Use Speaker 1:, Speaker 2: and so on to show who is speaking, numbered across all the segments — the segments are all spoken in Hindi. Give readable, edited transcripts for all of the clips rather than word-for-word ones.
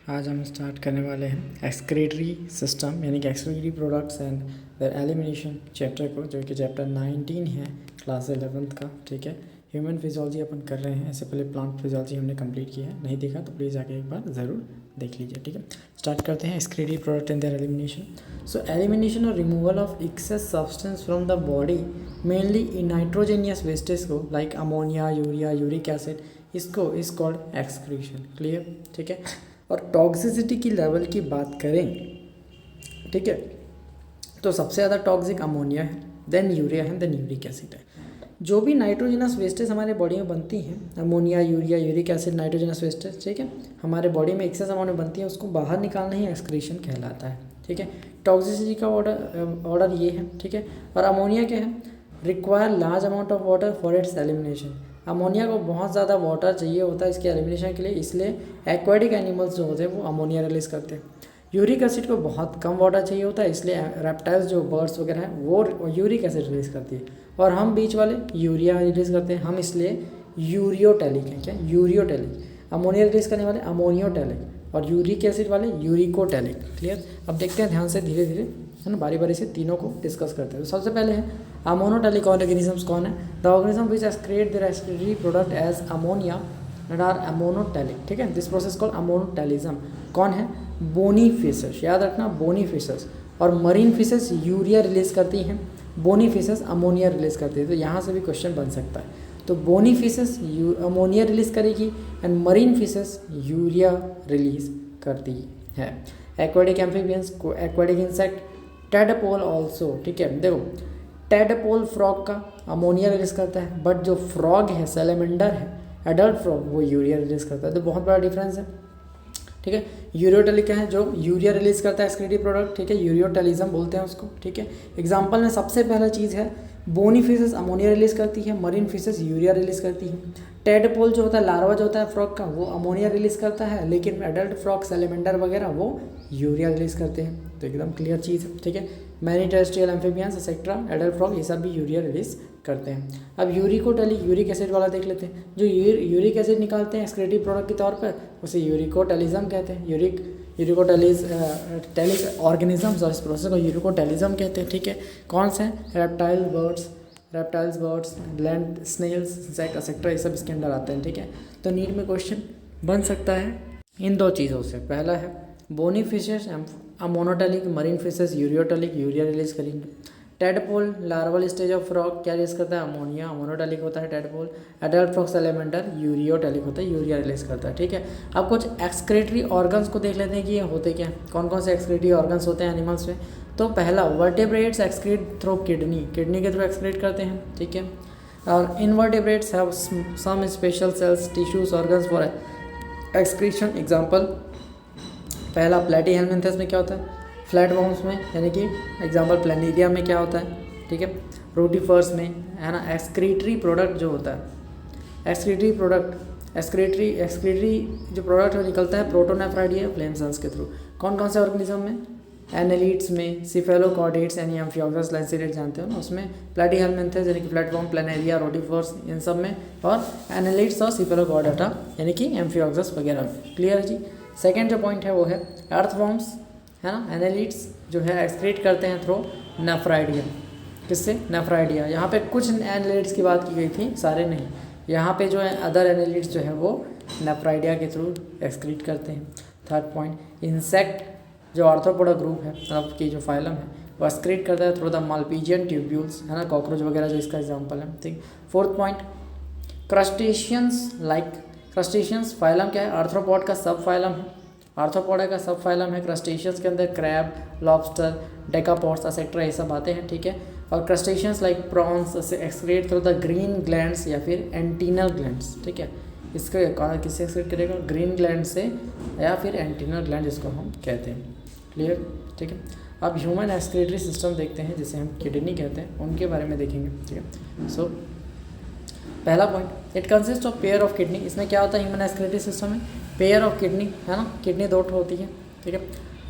Speaker 1: आज हम स्टार्ट करने वाले हैं एक्सक्रीटरी सिस्टम यानी कि excretory products and their elimination chapter को, जो कि चैप्टर 19 है क्लास 11th का। ठीक है, ह्यूमन फिजियोलॉजी अपन कर रहे हैं। इससे पहले प्लांट फिजियोलॉजी हमने कंप्लीट किया है, नहीं देखा तो प्लीज़ आके एक बार ज़रूर देख लीजिए। ठीक है, स्टार्ट करते हैं excretory product and their elimination. So elimination और removal of excess substance from the body mainly in nitrogenous wastage को like ammonia, urea, uric acid, इसको इज कॉल्ड एक्सक्रीशन। क्लियर? ठीक है, और टॉक्सिसिटी की लेवल की बात करें, ठीक है, तो सबसे ज़्यादा टॉक्सिक अमोनिया है, देन यूरिया है, देन यूरिक एसिड है। जो भी नाइट्रोजनस वेस्टेज हमारे बॉडी में बनती हैं, ammonia, urea, uric acid, nitrogenous wastage, ठीक है, हमारे बॉडी में एक्सेस अमाउंट में बनती है, उसको बाहर निकालना ही एक्सक्रीशन कहलाता है। ठीक है, टॉक्सिसिटी का ऑर्डर ये है। ठीक है, और अमोनिया क्या है? Require large amount of water for its elimination. Ammonia को बहुत ज़्यादा वाटर चाहिए होता है इसके एलिमिनेशन के लिए, इसलिए एक्वाटिक एनिमल्स जो होते हैं वो अमोनिया रिलीज़ करते हैं। यूरिक एसिड को बहुत कम वाटर चाहिए होता है, इसलिए रेप्टाइल्स जो बर्ड्स वगैरह हैं वो यूरिक एसिड रिलीज़ करती है, और हम बीच वाले यूरिया रिलीज़ करते हैं। हम इसलिए यूरियोटैलिक हैं। क्या? यूरियोटैलिक। अमोनिया रिलीज़ करने वाले अमोनियोटैलिक, और यूरिक एसिड वाले यूरिकोटैलिक। क्लियर? अब देखते हैं ध्यान से, धीरे धीरे, है ना, बारी बारी से तीनों को डिस्कस करते हैं। तो सबसे पहले है अमोनोटैलिक ऑर्गेनिजम्स कौन है? The organism which excrete their excretory product as ammonia that are ammonotelic. ठीक है, दिस प्रोसेस कॉल्ड अमोनोटैलिज्म। कौन है? बोनी फिशेस, याद रखना, बोनी फिशेस। और मरीन फिशेस यूरिया रिलीज करती हैं, बोनी फिशेस अमोनिया रिलीज करती है। तो यहाँ से भी क्वेश्चन बन सकता है। तो बोनी फिशेस अमोनिया रिलीज करेगी and marine fishes urea release करती है। एक्वाटिक एम्फीबियंस को, एक्वाटिक इंसेक्ट, टेडपोल ऑल्सो। ठीक है, देखो टेडपोल फ्रॉग का अमोनिया रिलीज करता है, बट जो फ्रॉग है, सेलेमेंडर है, एडल्ट फ्रॉग, वो यूरिया रिलीज करता है। तो बहुत बड़ा डिफरेंस है। ठीक है, यूरियोटैलिक है जो यूरिया रिलीज करता है एक्सक्रीटरी प्रोडक्ट। ठीक है, यूरियोटैलिज्म बोलते हैं उसको। ठीक है, एग्जांपल में सबसे पहला चीज़ है बोनी फिशेस अमोनिया रिलीज करती है, मरीन फिशेस यूरिया रिलीज करती है। टेडपोल जो होता है, लार्वा जो होता है फ्रॉग का, वो अमोनिया रिलीज करता है, लेकिन एडल्ट फ्रॉग, सेलेमेंडर वगैरह वो यूरिया रिलीज करते हैं। तो एकदम क्लियर चीज़ है। ठीक है, many terrestrial amphibians etcetera, adult frog, ये सब भी यूरिया रिलीज करते हैं। अब यूरिकोटैलिक, यूरिक एसिड वाला देख लेते हैं। जो यूरिक एसिड निकालते हैं एक्सक्रीटरी प्रोडक्ट के तौर पर, उसे यूरिकोटैलिज्म कहते हैं। यूरिकोटैलिक ऑर्गेनिजम्स, और इस प्रोसेस को यूरिकोटैलिज्म कहते हैं। ठीक है, कौन से? Reptiles, birds, land snails, insect etcetera, ये सब इसके अंदर आते हैं। ठीक है, तो नीट में क्वेश्चन बन सकता है इन दो चीज़ों से। पहला है bony fishes ammonotelic, marine fishes ureotelic, urea release करेंगे। Tadpole larval stage of frog क्या रिलीज करता है? अमोनिया, अमोनोटैलिक होता है tadpole. Adult frog salamander ureotelic होता है, यूरिया रिलीज करता है। ठीक है, अब कुछ एक्सक्रीटरी ऑर्गन्स को देख लेते हैं कि ये होते क्या, कौन कौन से एक्सक्रीटरी ऑर्गन्स होते हैं एनिमल्स में। तो पहला, vertebrates excrete through kidney, kidney के थ्रू एक्सक्रीट करते हैं। ठीक है, और invertebrates have some special cells, tissues, organs for excretion. Example, पहला प्लेटीहेल्मिन्थस में क्या होता है? फ्लैट बाउंस में, यानी कि एग्जांपल प्लेनेरिया में क्या होता है? ठीक है, रोटीफर्स में, है ना। एक्सक्रीटरी प्रोडक्ट जो होता है, एक्सक्रीटरी जो प्रोडक्ट निकलता है प्रोटोनेफ्राइडिया फ्लेम सेल्स के थ्रू। कौन कौन से ऑर्गेनिज्म में? एनालिड्स में, सिफेलोकॉर्डेट्स यानी एम्फियोक्सस लैंसिडेट जानते हो ना, उसमें प्लेटीहेल्मिन्थस यानी कि प्लेटफॉर्म, प्लेनेरिया, रोटीफर्स, इन सब में, और एनालिड्स और सिफेलोकॉर्डेटा यानी कि एम्फियोक्सस वगैरह में। क्लियर है जी? सेकेंड जो पॉइंट है वो है अर्थवॉर्म्स, है ना। एनालिड्स जो है एक्सक्रीट करते हैं थ्रू नेफ्राइडिया। किससे? नेफ्राइडिया। यहाँ पे कुछ एनालिड्स की बात की गई थी, सारे नहीं। यहाँ पे जो है अदर एनालिड्स जो है वो नेफ्राइडिया के थ्रू एक्सक्रीट करते हैं। थर्ड पॉइंट, इंसेक्ट जो आर्थ्रोपोडा ग्रुप है, मतलब की जो फाइलम है, वो एक्सक्रीट करता है थ्रू द माल्पीजियन ट्यूब्यूल्स, है ना, कॉकरोच वगैरह जो इसका एग्जाम्पल है। ठीक। Fourth point, crustaceans like, crustaceans phylum क्या है? आर्थ्रोपॉड का सब फाइलम है, आर्थ्रोपोडा का सब फाइलम है। क्रस्टेशियंस के अंदर क्रैब, लॉबस्टर, डेकापॉड्स एक्सेट्रा ये सब आते हैं। ठीक है, और crustaceans like prawns excrete through the green glands या फिर एंटीनल ग्लैंड्स। ठीक है, इसके किससे एक्सक्रीट करेगा? ग्रीन ग्लैंड से या फिर एंटीनल ग्लैंड जिसको हम कहते हैं। क्लियर? ठीक है, अब ह्यूमन एक्सक्रीटरी सिस्टम देखते हैं जिसे हम किडनी कहते हैं, उनके बारे में देखेंगे। ठीक है, सो पहला point, it consist of pair of kidney. इसमें क्या होता है ह्यूमन एक्सक्रीटरी सिस्टम में? पेयर ऑफ किडनी, है ना, किडनी दो होती है। ठीक है,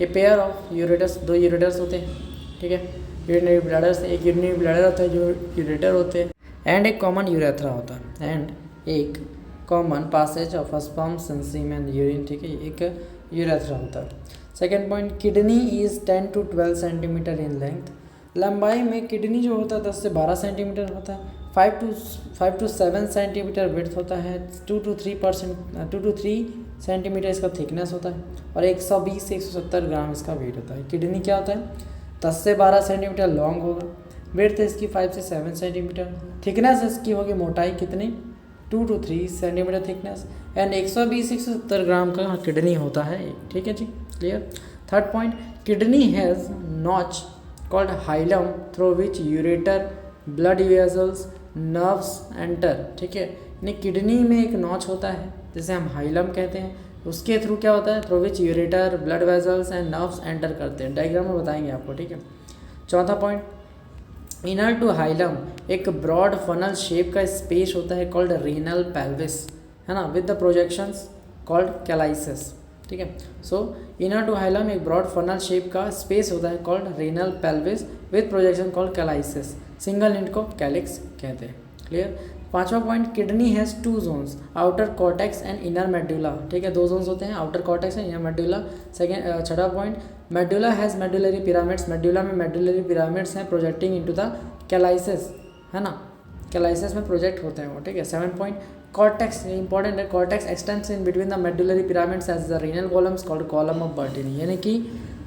Speaker 1: ये पेयर ऑफ यूरेटर्स, दो यूरेटर्स होते हैं। ठीक है, यूरिनरी ब्लैडर्स, एक यूरिनरी ब्लैडर होता है जो यूरेटर होते हैं, एंड एक कॉमन यूरेथ्रा होता है, एंड एक common passage of sperm, semen, urine. ठीक है, एक यूरेथ्रा होता है। Second point, kidney is 10 to 12 centimetre in length. लंबाई में किडनी जो होता है 10 से 12 सेंटीमीटर होता है। 5 to 7 सेंटीमीटर विड्थ होता है। 2 to 3 सेंटीमीटर इसका थिकनेस होता है और 120 से 170 ग्राम इसका वेट होता है। किडनी क्या होता है, 10 से 12 सेंटीमीटर लॉन्ग होगा, विड्थ इसकी 5 से 7 सेंटीमीटर, थिकनेस इसकी होगी, मोटाई कितनी, 2 to 3 सेंटीमीटर थिकनेस, एंड 120 से 170 ग्राम का किडनी होता है। ठीक है जी, clear. Third point, kidney has notch called hilum through which ureter, blood vessels, nerves enter. ठीक है, यानी किडनी में एक नॉच होता है जिसे हम हाइलम कहते हैं, उसके थ्रू क्या होता है, through which ureter, blood vessels and nerves enter करते हैं। डायग्राम में बताएंगे आपको। ठीक है। चौथा पॉइंट, इनर टू हाइलम एक ब्रॉड फनल शेप का स्पेस होता है कॉल्ड रीनल पेल्विस, है ना, विद द प्रोजेक्शंस कॉल्ड कैलाइसिस। ठीक है। सो इनर टू हाइलम एक ब्रॉड फनल शेप का स्पेस होता है called renal pelvis with projection called कैलाइसिस। Single int को कैलिक्स कहते हैं। क्लियर। पांचवा point, kidney has 2 zones, outer cortex and inner medulla. ठीक है, 2 जोन्स होते हैं, outer cortex and inner medulla. Second, छठा point, medulla has medullary pyramids, medulla में मेडुलरी पिरामिड्स हैं प्रोजेक्टिंग इनटू द कैलाइसिस, है ना, कैलाइसिस में प्रोजेक्ट होते हैं वो। ठीक है। 7 पॉइंट, कॉर्टेक्स इंपॉर्टेंट है, cortex extends in between the medullary pyramids as the renal columns called column of Bertini, यानी कि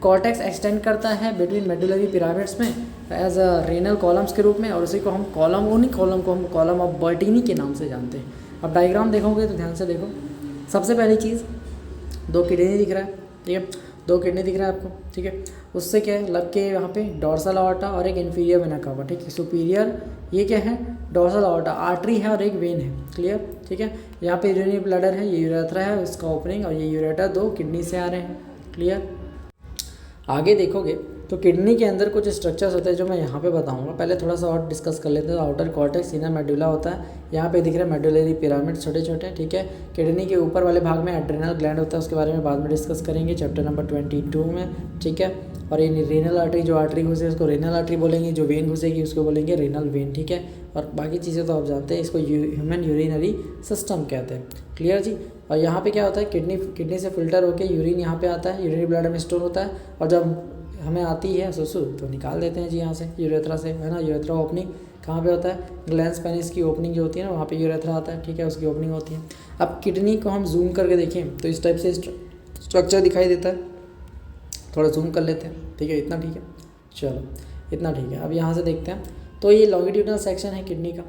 Speaker 1: कॉर्टेक्स एक्सटेंड करता है बिटवीन मेडुलरी पिरामिड्स में एज अ रीनल कॉलम्स के रूप में, और उसी को हम कॉलम, उन्हीं कॉलम को हम कॉलम ऑफ बर्टिनी के नाम से जानते हैं। अब डायग्राम देखोगे तो ध्यान से देखो। सबसे पहली चीज़, 2 किडनी दिख रहा है। ठीक है, 2 किडनी दिख रहा है आपको। ठीक है, उससे क्या है, लग के यहाँ पे डोर्सल आर्टरी और एक इन्फीरियर वेना कवर। ठीक है, सुपीरियर ये क्या है, डोर्सल आर्टरी, आर्टरी है और एक वेन है। क्लियर। ठीक है, यहाँ पे यूरिनरी ब्लैडर है, ये यूरेथ्रा है इसका ओपनिंग, और ये यूरेटर 2 किडनी से आ रहे हैं। क्लियर। आगे देखोगे तो किडनी के अंदर कुछ स्ट्रक्चर्स होते हैं जो मैं यहाँ पे बताऊँगा। पहले थोड़ा सा और डिस्कस कर लेते हैं। आउटर कॉर्टेक्स, इनर मेडुला होता है, यहाँ पे दिख रहे हैं मेडुलरी पिरामिड छोटे छोटे। ठीक है, किडनी के ऊपर वाले भाग में एड्रेनल ग्लैंड होता है, उसके बारे में बाद में डिस्कस करेंगे चैप्टर नंबर 22 में। ठीक है, और ये रीनल आर्टरी, जो आर्टरी घुसे उसको रीनल आर्टरी बोलेंगे, जो वेन घुसेगी उसको बोलेंगे रीनल वेन। ठीक है, और बाकी चीज़ें तो आप जानते हैं, इसको ह्यूमन यूरिनरी सिस्टम कहते हैं। क्लियर जी। और यहाँ पे क्या होता है, किडनी से फिल्टर होकर यूरिन यहाँ पे आता है, यूरिनरी ब्लैडर में स्टोर होता है, और जब हमें आती है सुसु तो निकाल देते हैं जी यहाँ से, यूरेथ्रा से, है ना। यूरेथ्रा ओपनिंग कहाँ पे होता है, ग्लैंस पेनिस की ओपनिंग जो होती है ना, वहाँ पे यूरेथ्रा आता है। ठीक है, उसकी ओपनिंग होती है। अब किडनी को हम जूम करके देखें तो इस टाइप से स्ट्रक्चर दिखाई देता है। थोड़ा जूम कर लेते हैं। ठीक है, इतना ठीक है, चलो इतना ठीक है। अब यहाँ से देखते हैं तो ये लॉन्गिट्यूडनल सेक्शन है किडनी का।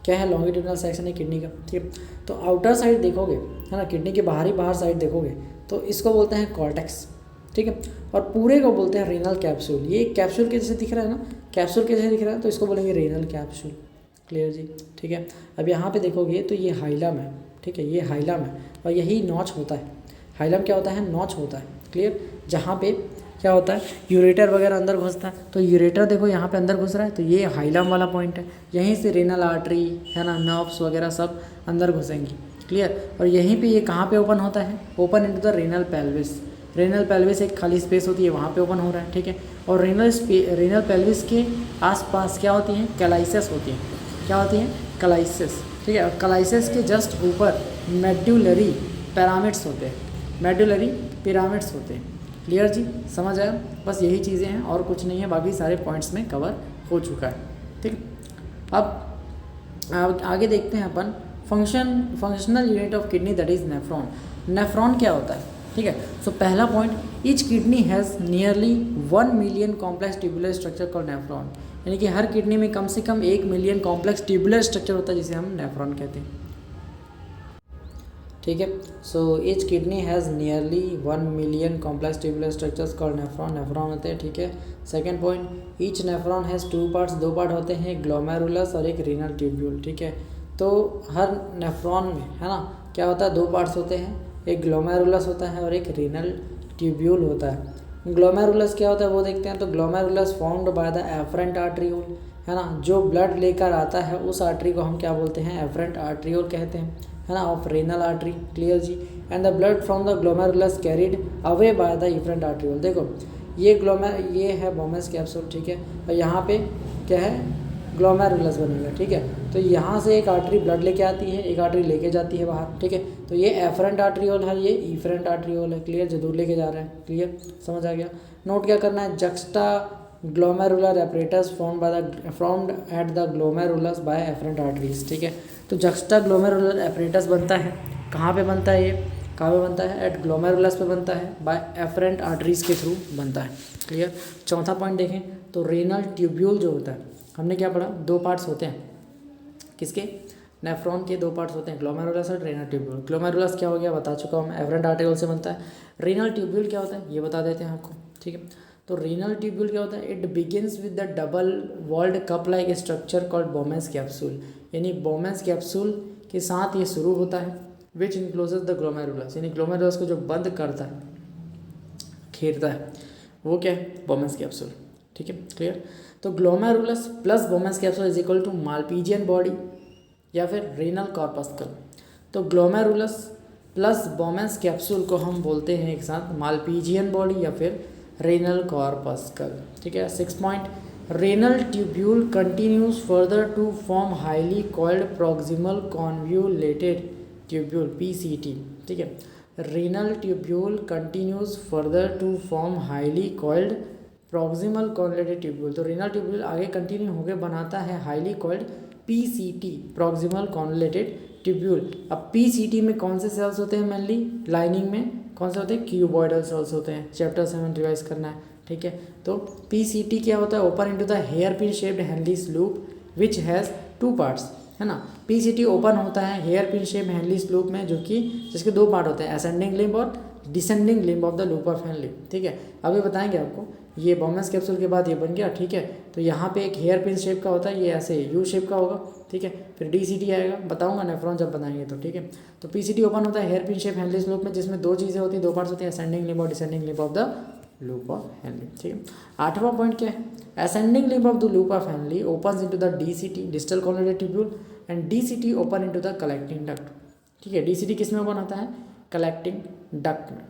Speaker 1: क्या है, लॉन्गिट्यूडनल सेक्शन है किडनी का। ठीक है, तो आउटर साइड देखोगे, है ना, किडनी के बाहर साइड देखोगे तो इसको बोलते हैं कॉर्टेक्स। ठीक है, और पूरे को बोलते हैं रीनल कैप्सूल। ये कैप्सूल के जैसे दिख रहा है ना, कैप्सूल के जैसे दिख रहा है, तो इसको बोलेंगे रीनल कैप्सूल। क्लियर जी। ठीक है, अब यहाँ पे देखोगे तो ये हाइलम है। ठीक है, ये हाइलम है और यही नॉच होता है। हाइलम क्या होता है, नॉच होता है। क्लियर। जहाँ पे क्या होता है, यूरेटर वगैरह अंदर घुसता है, तो यूरेटर देखो यहाँ पे अंदर घुस रहा है, तो ये हाइलम वाला पॉइंट है। यहीं से रीनल आर्टरी, है ना, नर्व्स वगैरह सब अंदर घुसेंगी। क्लियर। और यहीं पे ये कहाँ पे ओपन होता है, open into the renal pelvis. Renal pelvis एक खाली स्पेस होती है, वहाँ पे ओपन हो रहा है। ठीक है, और रीनल पेल्विस के आसपास क्या होती हैं, कैलाइसिस होती हैं। क्या होती हैं, कैलाइसिस। ठीक है, और कैलाइसिस के जस्ट ऊपर मेडुलरी पिरामिड्स होते हैं, मेडुलरी पिरामिड्स होते हैं। क्लियर जी, समझ आया। बस यही चीज़ें हैं और कुछ नहीं है, बाकी सारे पॉइंट्स में कवर हो चुका है। ठीक है, अब आगे देखते हैं अपन functional unit of kidney, that is nephron. Nephron क्या होता है। ठीक है, सो पहला point, each kidney has nearly 1 million complex tubular structure called nephron, यानी कि हर किडनी में कम से कम 1 मिलियन कॉम्प्लेक्स ट्यूबुलर स्ट्रक्चर होता है जिसे हम नेफ्रॉन कहते हैं। ठीक है, so each kidney has nearly 1 million complex tubular structures called nephron होते हैं। ठीक है, second point, each nephron has 2 parts, 2 part होते हैं, ग्लोमेरुलस और एक रीनल ट्यूब्यूल। ठीक है, तो हर नेफ्रॉन में, है ना, क्या होता है, 2 पार्ट्स होते हैं, एक ग्लोमेरुलस होता है और एक रीनल ट्यूब्यूल होता है। ग्लोमेरुलस क्या होता है वो देखते हैं। तो glomerulus formed by the efferent arteriole, है ना, जो ब्लड लेकर आता है उस आर्टरी को हम क्या बोलते हैं, एफरेंट आर्ट्रियोल कहते हैं, है ना, ऑफ रीनल आर्टरी। क्लियर जी। And the blood from the glomerulus carried away by the efferent arteriole. देखो ये है बोमेस कैप्सूल। ठीक है, और यहाँ पे क्या है, ग्लोमेरुलस बनेगा, ठीक है। तो यहाँ से एक आर्टरी ब्लड लेके आती है, एक आर्टरी लेके जाती है बाहर, ठीक है। तो ये एफरेंट आर्ट्रियोल है, ये इफरेंट आर्ट्रियोल है, क्लियर, जो दूर लेके जा रहे हैं, क्लियर, समझ आ गया। नोट क्या करना है, juxta glomerular apparatus formed at the glomerulus by afferent arteries, ठीक है। तो जक्स्टा ग्लोमेरुलर एपरेटस बनता है, कहाँ पे बनता है, ये कहाँ पे बनता है, एट ग्लोमेरुलस पे बनता है, बाय एफरेंट आर्टरीज के थ्रू बनता है, क्लियर। चौथा पॉइंट देखें तो रेनल ट्यूब्यूल जो होता है, हमने क्या पढ़ा, दो पार्ट्स होते हैं, किसके, नेफ्रॉन के दो पार्ट्स होते हैं, ग्लोमेरुलस और रेनल ट्यूब्यूल। ग्लोमेरुलस क्या हो गया, बता चुका हूँ मैं, एफरेंट आर्टरियोल से बनता है। रेनल ट्यूब्यूल क्या होता है, ये बता देते हैं आपको, ठीक है। तो रेनल ट्यूब्यूल क्या होता है, it begins with the double walled cup like structure called Bowman's capsule, यानी बोमेंस कैप्सूल के साथ ये शुरू होता है, विच इनक्लोजेस द ग्लोमेरुलस, यानी ग्लोमेरुलस को जो बंद करता है, घेरता है, वो क्या है, बोमेंस कैप्सूल, ठीक है, क्लियर। तो glomerulus plus Bowman's capsule is equal to Malpighian body या फिर रेनल कॉर्पस्कल। तो ग्लोमेरुलस प्लस बोमेंस कैप्सूल को हम बोलते हैं एक साथ मालपीजियन बॉडी या फिर रेनल कॉर्पस्कल, ठीक है। 6 point, renal tubule continues further to form highly coiled proximal convoluted tubule PCT, ठीक है। Renal tubule continues further to form highly coiled proximal convoluted tubule. तो रेनल ट्यूब्यूल आगे कंटिन्यू होकर बनाता है highly coiled PCT, proximal convoluted tubule. अब PCT में कौन से सेल्स होते हैं, मेनली लाइनिंग में कौन से होते हैं, क्यूबॉइडल सेल्स होते हैं, चैप्टर 7 रिवाइज करना है, ठीक है। तो PCT क्या होता है, open into the hairpin shaped Henle's loop which has 2 parts, है ना। PCT ओपन होता है hairpin shape Henle's loop में, जो कि जिसके 2 पार्ट होते हैं, असेंडिंग लिम्ब और descending limb of the loop of Henle, ठीक है। अभी बताएंगे आपको, ये बोमेंस कैप्सूल के बाद ये बन गया, ठीक है। तो यहाँ पे एक हेयर पिन शेप का होता है, ये ऐसे यू शेप का होगा, ठीक है। फिर DCT आएगा, बताऊंगा नेफ्रॉन जब बताएंगे तो, ठीक है। तो PCT ओपन होता है hairpin shape Henle's loop में, जिसमें 2 चीज़ें होती हैं, 2 पार्ट्स होते हैं, असेंडिंग लिम्ब और descending limb of the loop of Henle, ठीक है। 8वां पॉइंट क्या है, ascending limb of the loop of Henley opens into the DCT, distal convoluted tubule, and DCT open into the collecting duct, ठीक है। DCT किस में ओपन होता है, कलेक्टिंग डक्ट में।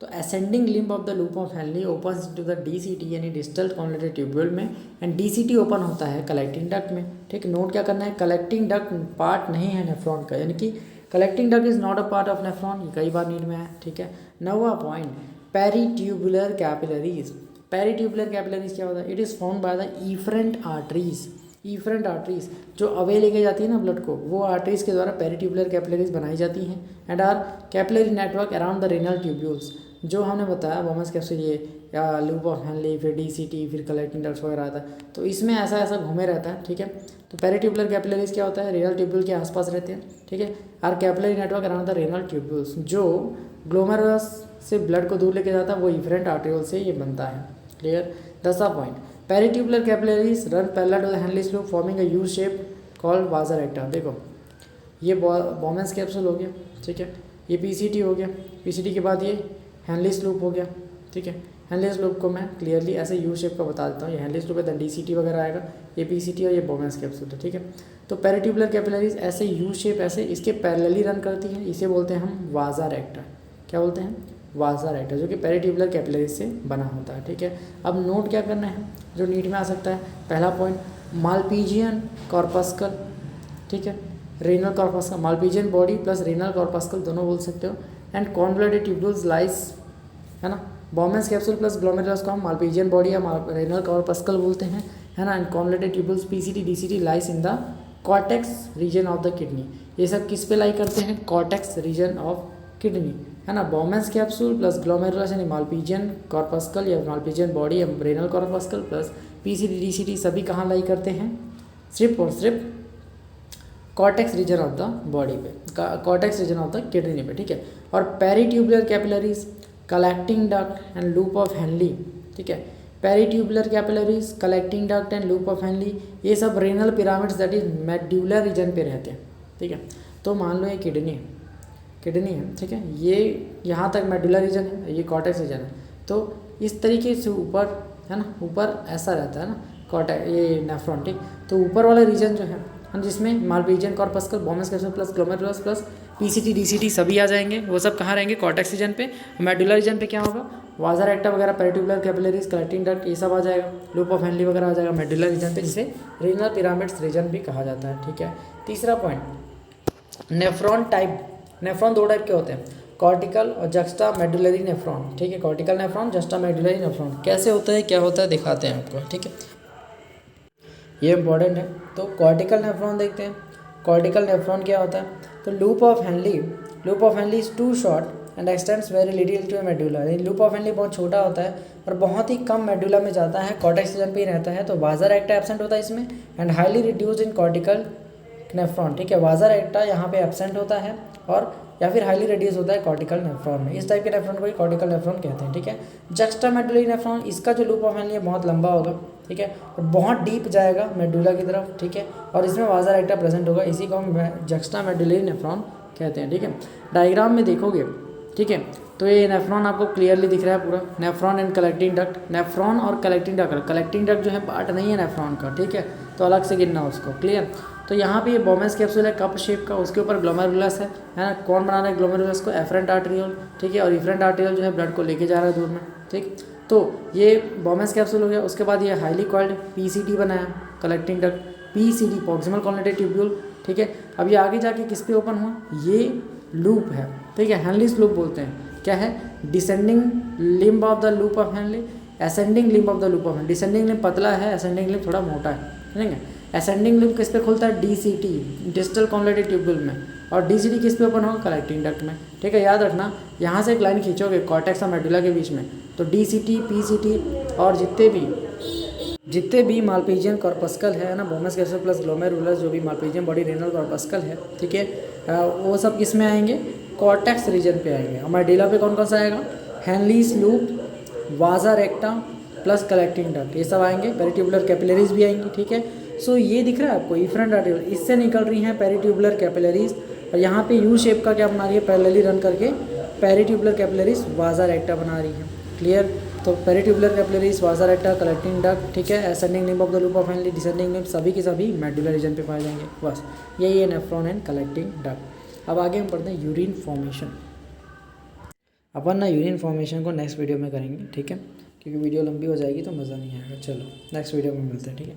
Speaker 1: तो ascending limb of the loop of Henley opens into the DCT यानी डिस्टल कॉन्वोलेटेड ट्यूब्यूल में, एंड DCT ओपन होता है कलेक्टिंग डक्ट में, ठीक। नोट क्या करना है, कलेक्टिंग डक्ट पार्ट नहीं है नेफ्रॉन का, यानी कि collecting duct is not a part of nephron, ये कई बार नीड में है, ठीक है। 9वां point, peritubular capillaries. Peritubular capillaries क्या होता है, it is formed by the efferent arteries, efferent arteries जो अवे लेके जाती है ना ब्लड को, वो आर्टरीज के द्वारा पेरीट्यूबुलर कैपिलरीज बनाई जाती हैं, and are capillary network around the renal tubules, जो हमने बताया बोमेंस कैप्सूल, ये या लूप ऑफ हेनली, फिर DCT, फिर कलेक्टिंग डक्ट्स वगैरह आता है, तो इसमें ऐसा ऐसा घूमे रहता है, ठीक है। तो पेरीट्यूबुलर कैपिलरीज क्या होता है, रेनल ट्यूब्यूल के आसपास रहते हैं, ठीक है। Are capillary network around the renal tubules, जो ग्लोमेरुलस से ब्लड को दूर लेके जाता है, वो इफरेंट आर्टरियोल से ये बनता है, क्लियर। 10वां point, peritubular capillaries run parallel to the Henle's loop forming a U shape called vasa recta. देखो ये बोमेंस कैप्सूल हो गया, ठीक है, ये PCT हो गया, PCT के बाद ये हेनलीस लूप हो गया, ठीक है। हेनलीस लूप को मैं क्लियरली ऐसे यू शेप का बता देता हूँ, ये हेनलीस लूप है, देन DCT वगैरह आएगा, ये PCT और ये बोमेंस कैप्सूल है, ठीक है। तो पेरीट्यूबुलर कैपिलरीज ऐसे यू शेप ऐसे इसके पैरेलली रन करती हैं, इसे बोलते हैं हम वाजा रेक्टा, क्या बोलते हैं, वाजा रेक्टा, जो कि पेरीट्यूबुलर कैपिलरीज से बना होता है, ठीक है। अब नोट क्या करना है, जो नीट में आ सकता है, पहला पॉइंट, मालपीजियन कॉर्पस्कल, ठीक है, renal corpuscle, Malpighian body plus renal corpuscle दोनों बोल सकते हो, एंड कॉन्वोलेटेड ट्यूब्यूल्स लाइस, है ना। बोमेंस कैप्सूल प्लस ग्लोमेरुलस को हम मालपीजियन बॉडी या रेनल कॉर्पस्कल बोलते हैं, है ना। And convoluted tubules PCT DCT lies in the cortex region of the kidney, ये सब किस पे लाई करते हैं, कॉर्टेक्स रीजन ऑफ किडनी, है ना। बोमेंस कैप्सूल प्लस ग्लोमेरुलस यानी मालपीजियन कॉर्पस्कल या मालपीजियन बॉडी या renal corpuscle plus PCT DCT सभी कहाँ लाई करते हैं, सिर्फ और सिर्फ cortex region of the body पे, cortex region of the kidney पे, ठीक है। और peritubular capillaries, collecting duct and loop of Henle, ठीक है। Peritubular capillaries, collecting duct and loop of Henle, ये सब renal pyramids that is medullary region पे रहते हैं, ठीक है। तो मान लो ये किडनी है, किडनी है, ठीक है, ये यहाँ तक मेड्यूलर रीजन है, ये कॉर्टेक्स रीजन है, तो इस तरीके से ऊपर, है ना, ऊपर ऐसा रहता है ना कॉर्टेक्स, ये नेफ्रॉन, ठीक। तो ऊपर वाला रीजन जो है जिसमें Malpighian corpuscle, बोमेंस capsule plus glomerulus plus PCT DCT सभी आ जाएंगे। वो सब कहाँ रहेंगे? कॉर्टेक्स रीजन पे। मेडुला रीजन पे क्या होगा? वाजा रेक्टा वगैरह, पेरिट्यूबुलर कैपिलरीज, कलेक्टिंग डक्ट, ये सब आ जाएगा। लूप ऑफ हेनली वगैरह आ जाएगा मेडुला रीजन पे, जिसे रीनल पिरामिड्स रीजन भी कहा जाता है। ठीक है। तीसरा पॉइंट, नेफ्रॉन टाइप। नेफ्रॉन दो टाइप के होते हैं, कॉर्टिकल और जस्टा मेडुलरी नेफ्रॉन। ठीक है, cortical nephron, juxta medullary nephron. कैसे होता है, क्या होता है, दिखाते हैं आपको। ठीक है, ये इंपॉर्टेंट है। तो कॉर्टिकल नेफ्रॉन देखते हैं। कॉर्टिकल नेफ्रॉन क्या होता है? तो loop of Henle is too short and extends very little to medulla. Loop of Henle बहुत छोटा होता है और बहुत ही कम मेडुला में जाता है, कॉर्टेक्स रीजन पे ही रहता है। तो वाजा रेक्टा एब्सेंट होता है इसमें, and highly reduced in cortical nephron. ठीक है, वाजा रेक्टा यहाँ पे एब्सेंट होता है और या फिर हाईली रिड्यूस होता है कॉर्टिकल नेफ्रॉन में। इस टाइप के नेफ्रॉन को ही कॉर्टिकल नेफ्रॉन कहते हैं। ठीक है, जस्टा मेडुलरी नेफ्रॉन, इसका जो लूप ऑफ हेनली है बहुत लंबा होगा। ठीक है, और बहुत डीप जाएगा मेडुला की तरफ। ठीक है, और इसमें वाजा रेक्टा प्रेजेंट होगा, इसी को हम जस्टा मेडुलरी नेफ्रॉन कहते हैं। ठीक है, डायग्राम में देखोगे, ठीक है, तो ये नेफ्रॉन आपको क्लियरली दिख रहा है पूरा। Nephron and collecting duct, nephron और कलेक्टिंग डक्ट। कलेक्टिंग डक्ट जो है पार्ट नहीं है नेफ्रॉन का, ठीक है, तो अलग से गिनना उसको। क्लियर? तो यहाँ पे ये बोमेस कैप्सूल है कप शेप का, उसके ऊपर ग्लोमेरुलस है ना। कौन बना रहा है ग्लोमेरुलस को? Afferent arteriole. ठीक है, और इफरेंट आर्टेरियोल जो है ब्लड को लेके जा रहा है दूर में। ठीक, तो ये बोमेस कैप्सूल हो गया। उसके बाद ये हाईली कॉइल्ड पीसीटी बनाया, collecting duct, PCT proximal convoluted tubule. ठीक है, अब ये आगे जाके किस पे ओपन हुआ? ये लूप है। ठीक है, हेनलीस लूप बोलते हैं। क्या है? Descending limb of the loop of Henley, ascending limb of the loop of Henley. Descending limb पतला है, असेंडिंग लिम्ब थोड़ा मोटा है। ठीक है, असेंडिंग लिम्ब किस पे खुलता है? डीसीटी, डिस्टल कॉर्नेटेड ट्यूब्यूल में, और डीसीटी किस पे ओपन होगा? कलेक्टिंग डक्ट में। ठीक है, याद रखना, यहाँ से एक लाइन खींचोगे कॉर्टेक्स और मेडुला के बीच में, तो डीसीटी, पीसीटी और जितने भी मालपीजियन कॉर्पस्कल है ना, बोमेस कैप्सूल प्लस ग्लोमेरुलस, जो भी मालपीजियन बॉडी रेनल कॉर्पस्कल है, ठीक है, वो सब किस में आएंगे? कॉर्टेक्स रीजन पे आएंगे। और मेडुला पे कौन कौन सा आएगा? हेनलीस लूप, वाजा रेक्टा प्लस कलेक्टिंग डक्ट, ये सब आएंगे। पेरिट्यूबुलर कैपिलरीज भी आएंगी। ठीक है, सो ये दिख रहा है आपको इफरेंट आर्टेरियोल, इससे निकल रही हैं पेरिट्यूबुलर कैपिलरीज, और यहाँ पे यू शेप का क्या बना रही है? पैरेलली रन करके पेरिट्यूबुलर कैपिलरीज वाजा रेक्टा बना रही है। क्लियर? तो पेरिट्यूबुलर कैपिलरीज, वाजा रेक्टा, कलेक्टिंग डक्ट, ठीक है, ascending limb of the loop of Henley, descending limb, सभी के सभी मेडुला रीजन पे पाए जाएंगे। बस यही है नेफ्रॉन एंड कलेक्टिंग डक्ट। अब आगे हम पढ़ते हैं यूरिन फॉर्मेशन। अपन ना यूरिन फॉर्मेशन को नेक्स्ट वीडियो में करेंगे, ठीक है, क्योंकि वीडियो लंबी हो जाएगी तो मज़ा नहीं आएगा। चलो नेक्स्ट वीडियो में मिलते हैं, ठीक है।